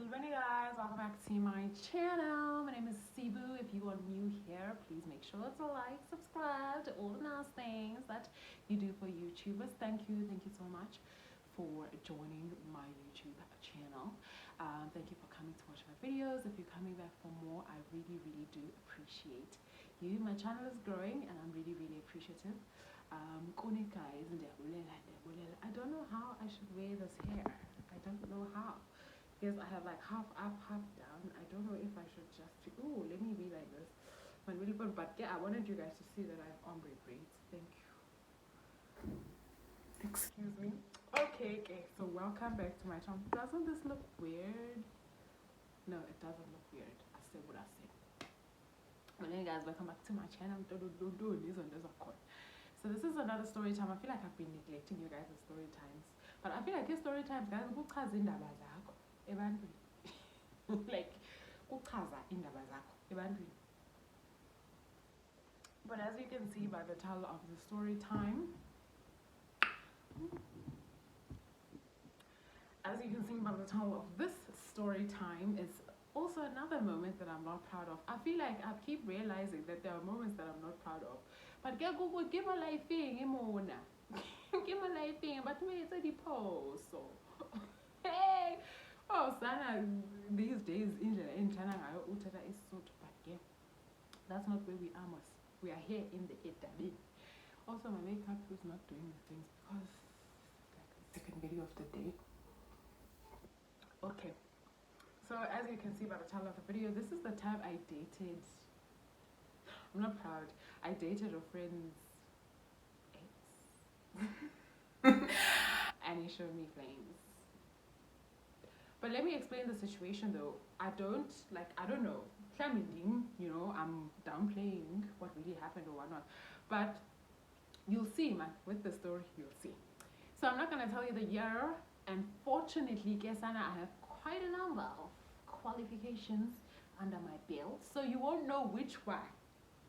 Hey guys, welcome back to my channel. My name is Sibu. If you are new here, please make sure to like, subscribe to all the nice things that you do for YouTubers. Thank you so much for joining my YouTube channel. Thank you for coming to watch my videos. If you're coming back for more, I really do appreciate you. My channel is growing and I'm really appreciative. Guys, I don't know how I should wear this hair. I don't know how. Because I have like half up, half down. I don't know if I should just, ooh, let me be like this. But yeah, I wanted you guys to see that I have ombre braids. Thank you. Excuse me. Okay, so welcome back to my channel. Doesn't this look weird? No, it doesn't look weird. I said what I said. Well, hey guys, welcome back to my channel. So this is another story time. I feel like I've been neglecting you guys' story times. But I feel like your story times, guys, like kuchaza indaba zakho ebantwini. But as you can see by the title of the story time, this story time is also another moment that I'm not proud of. I feel like I keep realizing that there are moments that I'm not proud of. But give a life thing, give a life thing, but me it's a post. So hey. Oh, Sana, these days, in China, is so but yeah, that's not where we are. We are here in the Italy. Also, my makeup is not doing the things because it's like the second video of the day. Okay, so as you can see by the title of the video, this is the time I dated. I'm not proud. I dated a friend's ex, and he showed me flames. But let me explain the situation though. I don't know. You know, I'm downplaying what really happened or whatnot. But you'll see, man, with the story, you'll see. So I'm not gonna tell you the year. And fortunately, Kesana, I have quite a number of qualifications under my belt. So you won't know which one.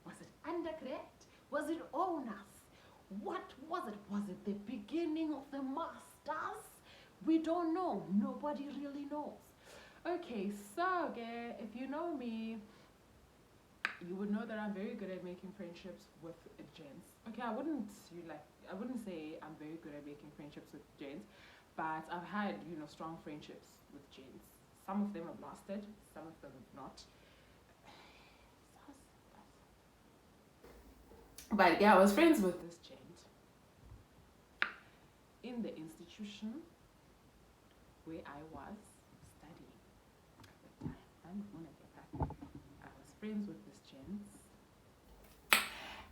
Was it undergrad? Was it honors? What was it? Was it the beginning of the masters? We don't know. Nobody really knows. Okay, so if you know me, you would know that I'm very good at making friendships with gents. Okay, I wouldn't say I'm very good at making friendships with gents, but I've had, you know, strong friendships with gents. Some of them have lasted, some of them have not. But yeah, I was friends with this gent in the institution where I was studying at the time. I was friends with this gent.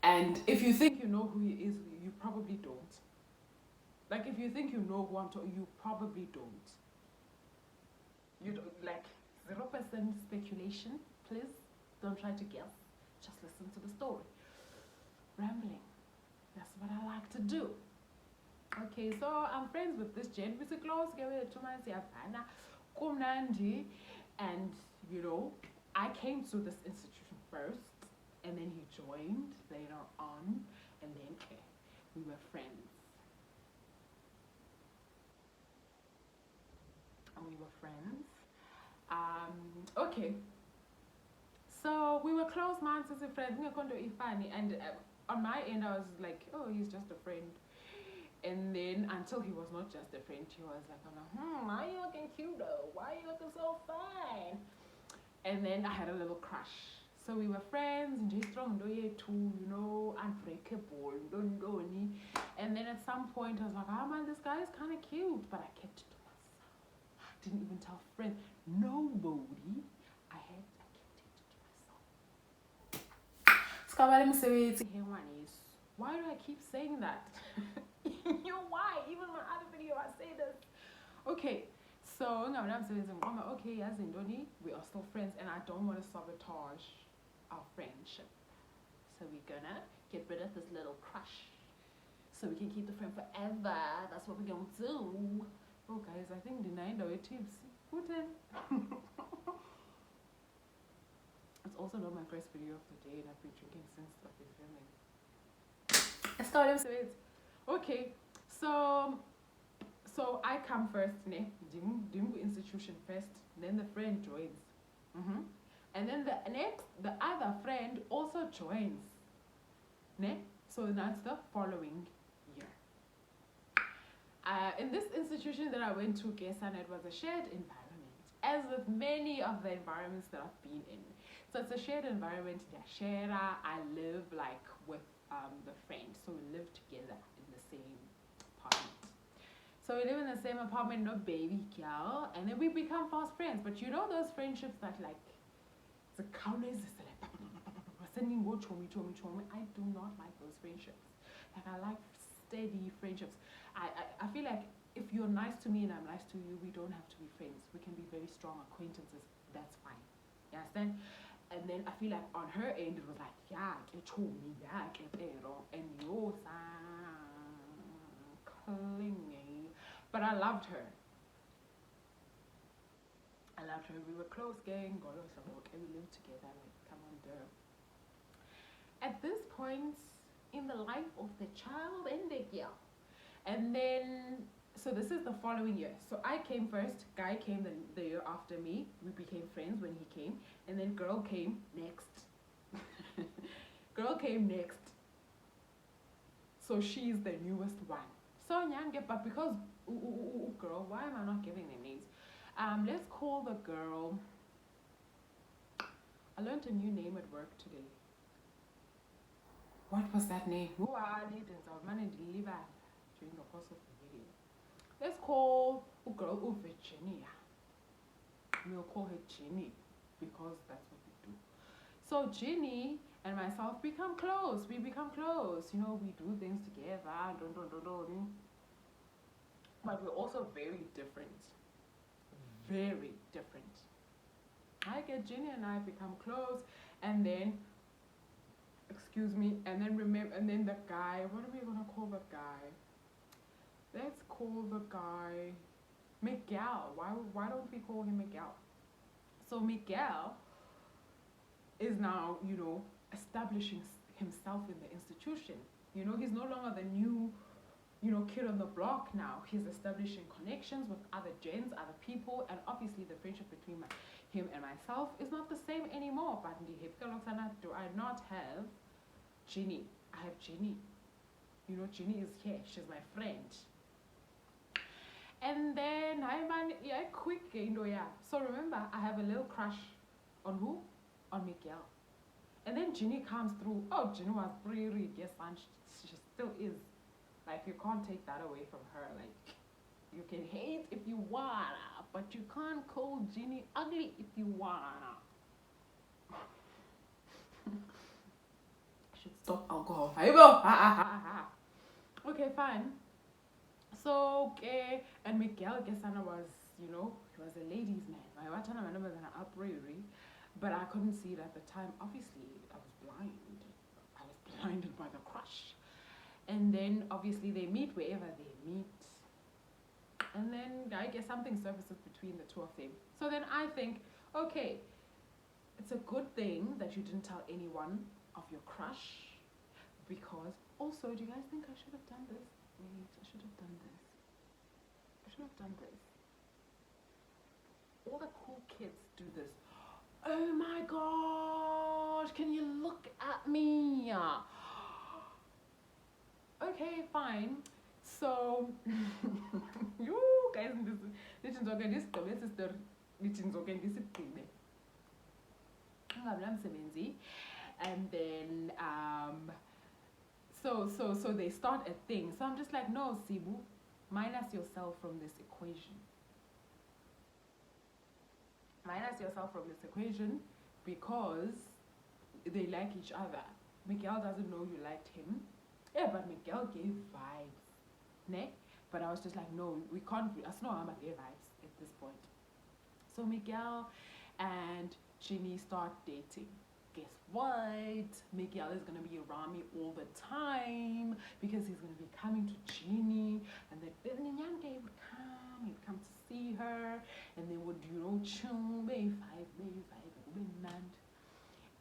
And if you think you know who he is, you probably don't. Like, if you think you know who I'm talking, you probably don't. You don't, like, 0% speculation. Please don't try to guess. Just listen to the story. Rambling. That's what I like to do. Okay, so I'm friends with this gent. We're close together 2 months. And you know, I came to this institution first, and then he joined later on, and then we were friends. Okay. So we were close minds as a friend. And on my end, I was like, oh, he's just a friend. And then until he was not just a friend, he was like, why are you looking cute though? Why are you looking so fine? And then I had a little crush. So we were friends, and just strong too, you know, unbreakable, and then at some point I was like, oh man, this guy is kind of cute, but I kept it to myself. Didn't even tell friends, nobody. I kept it to myself. Why do I keep saying that? You know why? Even my other video I say this. Okay, so okay, as in Doni, we are still friends, and I don't want to sabotage our friendship. So we're gonna get rid of this little crush, so we can keep the friend forever. That's what we're gonna do. Oh guys, I think the 9 hour tips. It's also not my first video of the day, and I've been drinking since I've been filming. Okay, so So I come first, ne? Dingu institution first, then the friend joins. And then the other friend also joins, ne? So that's the following year. In this institution that I went to, Kesan, it was a shared environment, as with many of the environments that I've been in. So it's a shared environment. I live like with the friend, so we live together in the same apartment. So we live in the same apartment, no baby girl, and then we become fast friends. But you know those friendships that like the countless is like sending go chomi. I do not like those friendships. Like I like steady friendships. I feel like if you're nice to me and I'm nice to you, we don't have to be friends. We can be very strong acquaintances. That's fine. You understand? And then I feel like on her end it was like, yeah, get chomi, yeah, get pero, and yo clingy. But I loved her. We were close gang, we lived together, like come on girl. At this point in the life of the child and the girl. And then so this is the following year. So I came first, guy came the year after me. We became friends when he came, and then girl came next. Girl came next. So she's the newest one. So Nyange, but because girl, why am I not giving them names? Let's call the girl. I learned a new name at work today. What was that name? Who are legends? I was managing to deliver during the course of the video. Let's call a girl Virginia. We'll call her Ginny because that's what we do. So Ginny and myself become close. We become close. You know, we do things together. But we're also very different. Very different. I get Ginny and I become close, and then and then the guy, what are we gonna call the guy? Let's call the guy Miguel. Why don't we call him Miguel? So Miguel is now, you know, establishing himself in the institution. You know, he's no longer the new, you know, kid on the block now. He's establishing connections with other gens, other people, and obviously the friendship between him and myself is not the same anymore. But do I not have Ginny? I have Ginny. You know, Ginny is here. She's my friend. And then So remember, I have a little crush on who? On Miguel. And then Ginny comes through. Oh, Ginny was pretty, yes, and she still is. Like, you can't take that away from her. Like, you can hate if you wanna, but you can't call Ginny ugly if you wanna. I should stop alcohol. Okay, fine. So, okay, and Miguel Gesana was, you know, he was a ladies' man. My watana man was an upriri, but I couldn't see it at the time. Obviously, I was blind. I was blinded by the crush. And then obviously they meet wherever they meet. And then I guess something surfaces between the two of them. So then I think, okay, it's a good thing that you didn't tell anyone of your crush, because also, do you guys think I should have done this? Wait, I should have done this. I should have done this. All the cool kids do this. Oh my gosh, can you look at me? Okay, fine. So, you guys, this is okay. This is the and then so they start a thing. So I'm just like, no, Sibu, minus yourself from this equation. Minus yourself from this equation, because they like each other. Miguel doesn't know you liked him. Yeah, but Miguel gave vibes. Ne? But I was just like, no, we can't. As no, I'm gave vibes at this point. So Miguel and Ginny start dating. Guess what? Miguel is gonna be around me all the time because he's gonna be coming to Ginny, and then Nyange would come. He'd come to see her, and they would, you know, chill, maybe five,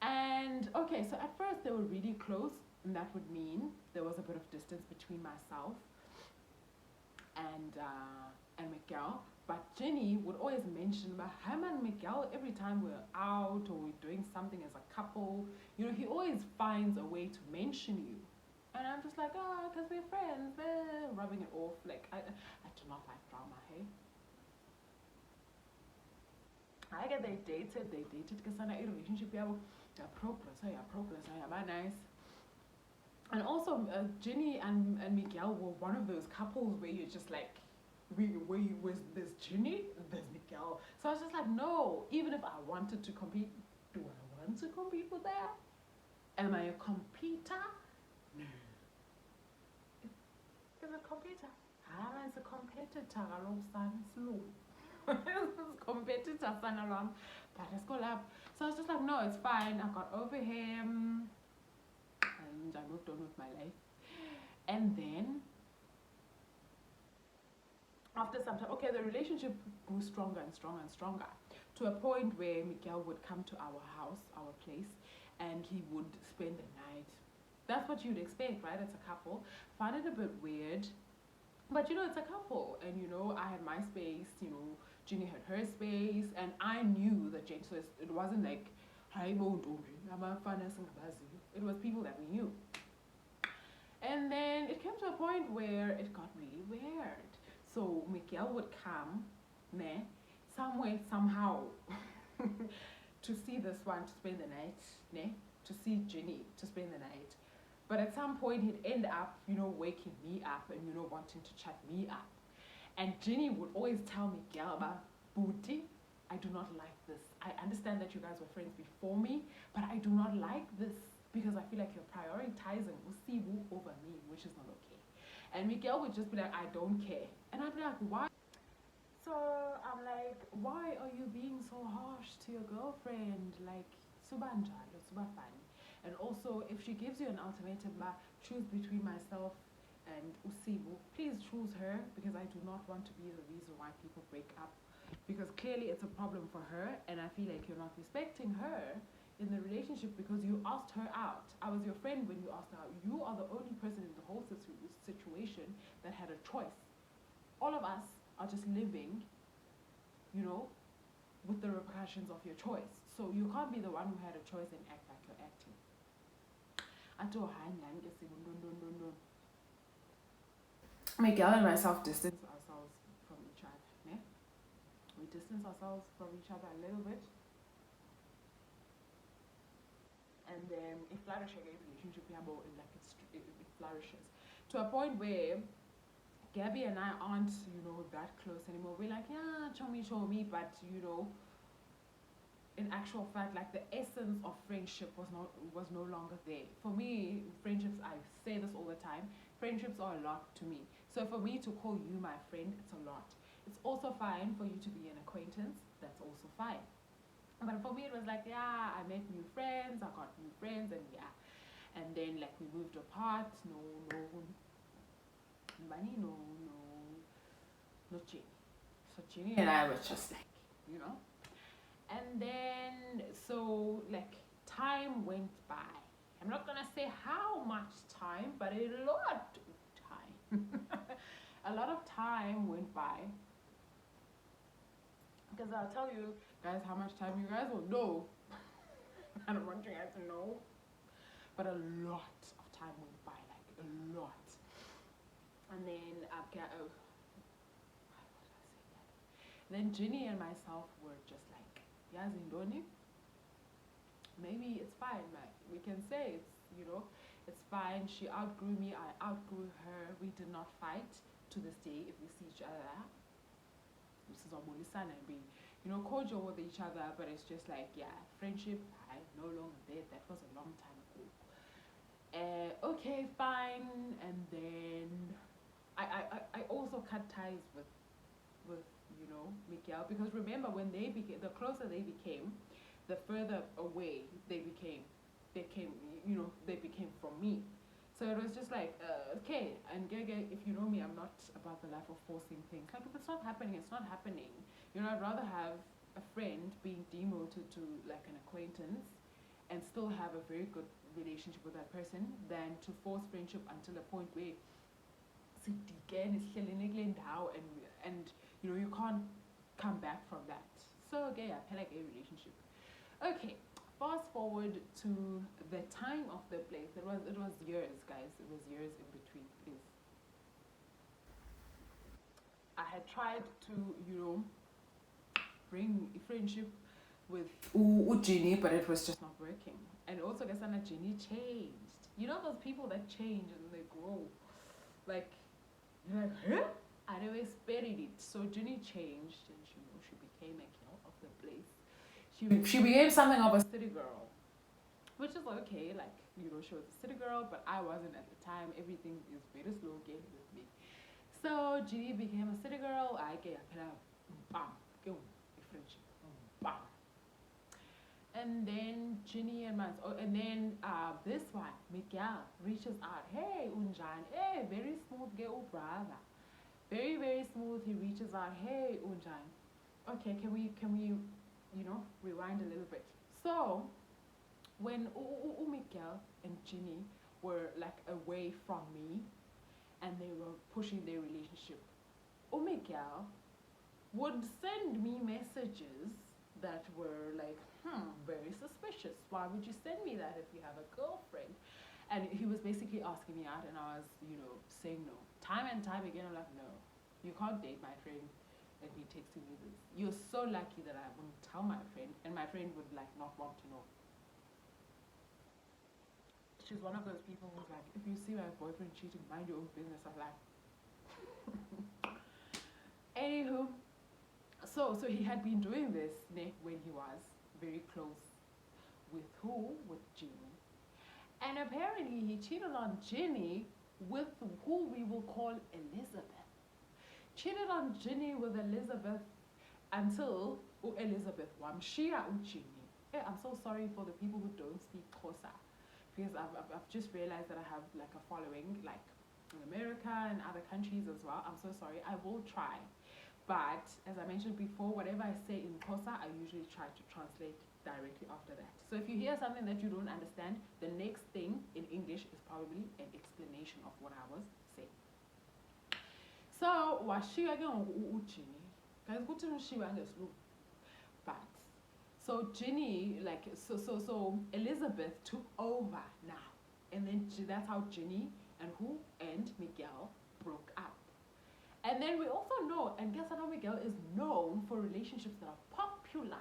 and okay. So at first they were really close, and that would mean there was a bit of distance between myself and Miguel. But Jenny would always mention about him and Miguel every time we're out or we're doing something as a couple. You know, he always finds a way to mention you. And I'm just like, oh, because we're friends, rubbing it off. Like, I do not like drama, hey? I get they dated because I a relationship, yeah, progress, yeah, nice. And also, Ginny and Miguel were one of those couples where you're just like, where you was there's Ginny, there's Miguel. So I was just like, no. Even if I wanted to compete, do I want to compete with that? Am I a competitor? No. Is a competitor? I'm a competitor alongside Slow. Competitor, son along. But let's go lab. So I was just like, no, it's fine. I got over him and I moved on with my life. And then after some time, okay, the relationship grew stronger and stronger and stronger to a point where Miguel would come to our house, our place, and he would spend the night. That's what you'd expect, right? It's a couple. Find it a bit weird, but you know, it's a couple, and you know, I had my space, you know, Ginny had her space, and I knew that Jane, so it wasn't like, hi, it was people that we knew. And then it came to a point where it got really weird. So Miguel would come, ne, somewhere, somehow, to see this one to spend the night, ne, to see Ginny to spend the night. But at some point he'd end up, you know, waking me up and, you know, wanting to chat me up. And Ginny would always tell Miguel about, Booty, I do not like this. I understand that you guys were friends before me, but I do not like this because I feel like you're prioritizing Usibu over me, which is not okay. And Miguel would just be like, I don't care. And I'd be like, why? So I'm like, why are you being so harsh to your girlfriend? Like, subanjalo, subafani. And also, if she gives you an ultimatum, choose between myself and Usibu, please choose her because I do not want to be the reason why people break up. Because clearly it's a problem for her, and I feel like you're not respecting her in the relationship because you asked her out. I was your friend when you asked her out. You are the only person in the whole situation that had a choice. All of us are just living, you know, with the repercussions of your choice. So you can't be the one who had a choice and act like you're acting. Miguel and myself distance ourselves from each other. Ne? We distance ourselves from each other a little bit. And then it flourishes again, relationship it flourishes to a point where Gabby and I aren't, you know, that close anymore. We're like, yeah, show me, but you know, in actual fact, like the essence of friendship was no longer there. For me, friendships, I say this all the time, friendships are a lot to me. So for me to call you my friend, it's a lot. It's also fine for you to be an acquaintance, that's also fine. But for me, it was like, yeah, I met new friends, I got new friends, and yeah. And then, like, we moved apart. No, Ginny. So Ginny and I was just like, you know. And then, so, like, time went by. I'm not gonna say how much time, but a lot of time. A lot of time went by. Because I'll tell you guys how much time you guys will know. I don't want you guys to know. But a lot of time went by, like a lot. And then why would I say that? Then Ginny and myself were just like, Yazindoni, maybe it's fine, like we can say it's, you know, it's fine. She outgrew me, I outgrew her. We did not fight to this day. If we see each other, this is our and we, you know, cordial with each other, but it's just like, yeah, friendship, I no longer there. That was a long time ago. Okay, fine. And then I also cut ties with you know, Miguel, because remember when they became, the closer they became, the further away they became. They came, you know, they became from me. So it was just like, okay, and Gege, if you know me, I'm not about the life of forcing things. Like, if it's not happening, it's not happening. You know, I'd rather have a friend being demoted to like an acquaintance and still have a very good relationship with that person than to force friendship until a point where sidikene sihlelene kule ndawo and you know you can't come back from that. So okay, yaphela ke relationship. Okay, fast forward to the time of the place. It was years, guys. It was years in between, please. I had tried to, you know, bring a friendship with Ujini, but it was just not working. And also, Gasana Ginny changed. You know those people that change and they grow. Like, you're like, huh? I never expected it. So Ginny changed and she became a girl of the place. She became something of a city girl, which is okay. Like, you know, she was a city girl, but I wasn't at the time. Everything is very slow game with me. So Ginny became a city girl. I get bam, go, friendship, bam. And then Ginny and and then this one, Miguel reaches out. Hey, Unjan, hey, very smooth girl, brother. Very, very smooth. He reaches out. Hey, Unjan. Okay, can we, you know, rewind a little bit? So when Miguel and Ginny were like away from me, and they were pushing their relationship, Miguel would send me messages that were like, very suspicious. Why would you send me that if you have a girlfriend? And he was basically asking me out, and I was, you know, saying no. Time and time again, I'm like, no, you can't date my friend. And he texting me this. You're so lucky that I wouldn't tell my friend, and my friend would like not want to know. She's one of those people who's like, if you see my boyfriend cheating, mind your own business. I'm like, anywho, so he had been doing this when he was very close with who? With Ginny. And apparently he cheated on Ginny with who we will call Elizabeth. Cheated on Ginny with Elizabeth until Elizabeth wamshiya Ginny. Hey, I'm so sorry for the people who don't speak Xhosa, because I've just realized that I have like a following like in America and other countries as well. I'm so sorry. I will try. But as I mentioned before, whatever I say in Xhosa, I usually try to translate directly after that. So if you hear something that you don't understand, the next thing in English is probably an explanation of what I was saying. So washiya ke ngoku uJinny. Guys, kuthi ushiwa ngesiLungu. But so Ginny, like so Elizabeth took over now. And then that's how Ginny and Miguel broke up. And then we also know, and guess how Miguel is known for relationships that are popular.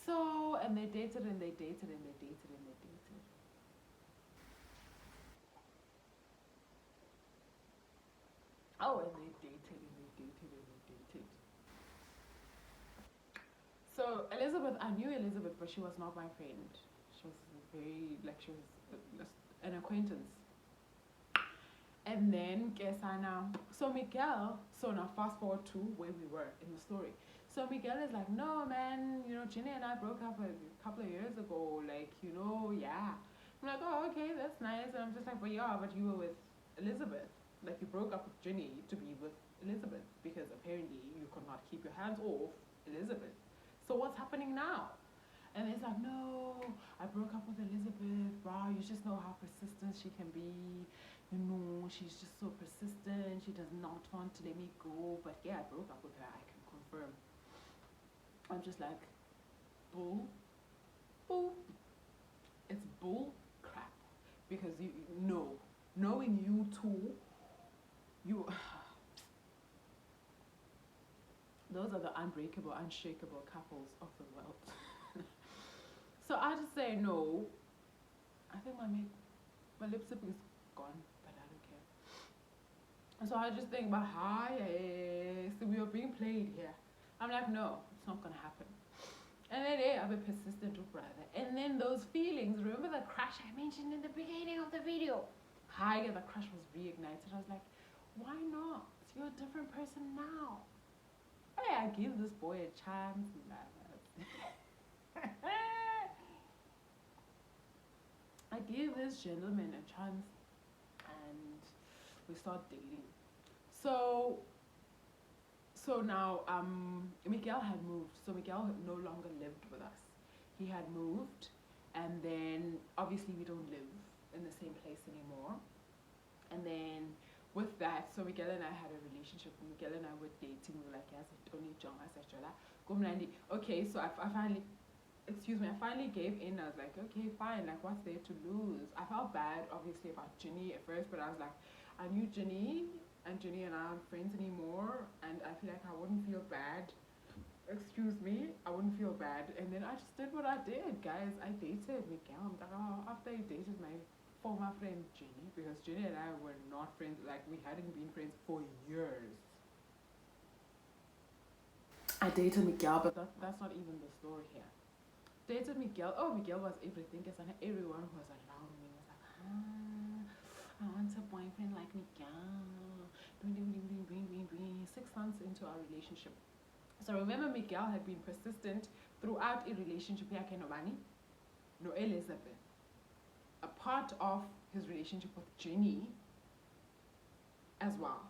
So, and they dated and they dated and they dated and they dated. Oh, and they dated and they dated and they dated. So Elizabeth, I knew Elizabeth, but she was not my friend. She was very, like, she was an acquaintance. And then Kesana, so Miguel, so now fast forward to where we were in the story. So Miguel is like, no man, you know, Ginny and I broke up a couple of years ago, like, you know, yeah. I'm like, oh, okay, that's nice. And I'm just like, but yeah, but you were with Elizabeth. Like, you broke up with Ginny to be with Elizabeth because apparently you could not keep your hands off Elizabeth. So what's happening now? And it's like, no, I broke up with Elizabeth. Wow, you just know how persistent she can be. You know, she's just so persistent. She does not want to let me go. But yeah, I broke up with her. I can confirm. I'm just like, bull. It's bull crap. Because you know, knowing you two, you. Those are the unbreakable, unshakable couples of the world. So I just say no. I think my lipstick is gone, but I don't care. So I just think, but hi, so we are being played here. I'm like, no, it's not gonna happen. And then I'm a persistent brother. And then those feelings, remember the crush I mentioned in the beginning of the video? Hi, the crush was reignited. I was like, why not? You're a different person now. Hey, I give this boy a chance. I gave this gentleman a chance and we start dating. So now Miguel had moved. So Miguel no longer lived with us. He had moved, and then obviously we don't live in the same place anymore. And then with that, so Miguel and I had a relationship. Miguel and I were dating. We were like, yes, Tony John, okay, so I finally, excuse me, I finally gave in. I was like, okay, fine, like what's there to lose? I felt bad, obviously, about Ginny at first, but I was like, I knew Ginny, and Ginny and I aren't friends anymore, and I feel like I wouldn't feel bad. Excuse me, I wouldn't feel bad. And then I just did what I did, guys. I dated Miguel. After I dated my former friend Ginny, because Ginny and I were not friends, like we hadn't been friends for years. I dated Miguel, but that's not even the story here. Dated Miguel. Oh, Miguel was everything. Because everyone who was around me was like, I want a boyfriend like Miguel. 6 months into our relationship. So remember, Miguel had been persistent throughout a relationship here, no Elizabeth. A part of his relationship with Ginny as well.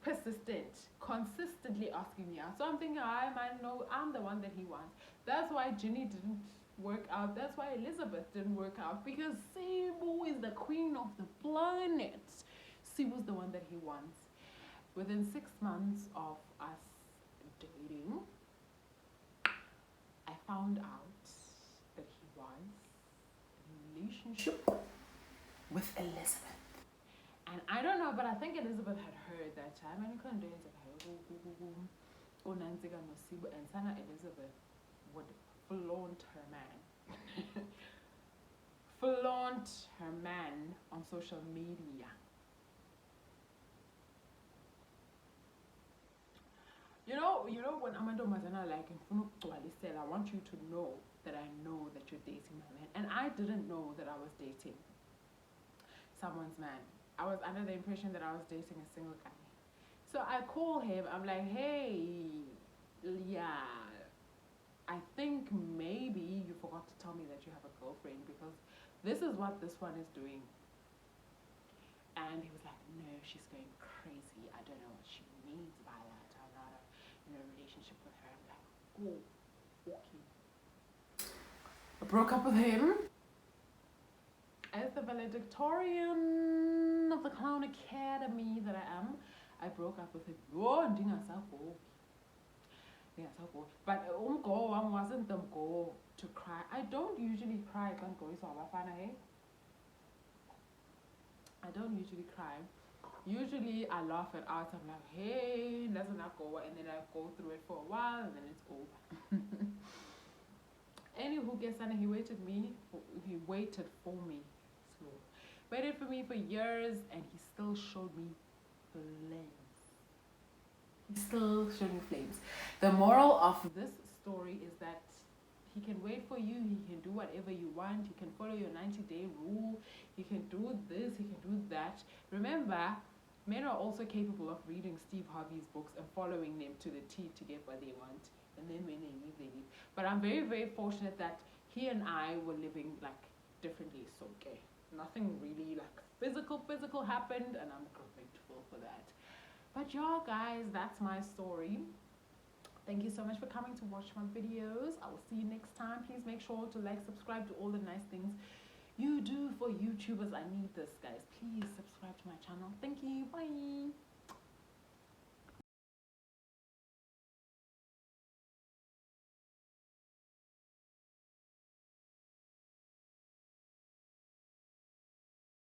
Persistent, consistently asking me out. So I'm thinking, I might know I'm the one that he wants. That's why Ginny didn't work out. That's why Elizabeth didn't work out, because Cebu is the queen of the planet. Cebu's the one that he wants. Within 6 months of us dating, I found out that he was in a relationship with Elizabeth. And I don't know, but I think Elizabeth had heard that time, and and Sana Elizabeth would flaunt her man. Flaunt her man on social media. You know when Amanda Mazana like I want you to know that I know that you're dating my man. And I didn't know that I was dating someone's man. I was under the impression that I was dating a single guy. So I call him, I'm like, hey, yeah, I think maybe you forgot to tell me that you have a girlfriend, because this is what this one is doing. And he was like, no, she's going crazy. I don't know what she means by that. I'm not in a relationship with her. I'm like, oh, okay. I broke up with him. As the valedictorian of the Clown Academy that I am, I broke up with him. Oh, but umgo wasn't the goal to cry. I don't usually cry. I don't usually cry. Usually I laugh it out. I'm like, hey, doesn't that go? And then I go through it for a while, and then it's over. Anywho, guess he waited for me. Slow. Waited for me for years, and he still showed me flames. The moral of this story is that he can wait for you, he can do whatever you want, he can follow your 90-day rule, he can do this, he can do that. Remember, men are also capable of reading Steve Harvey's books and following them to the T to get what they want. And then when they leave, they leave. But I'm very, very fortunate that he and I were living like differently. So okay, nothing really like physical happened, and I'm grateful for that. But yeah, guys, that's my story. Thank you so much for coming to watch my videos. I will see you next time. Please make sure to like, subscribe to all the nice things you do for YouTubers. I need this, guys. Please subscribe to my channel. Thank you. Bye.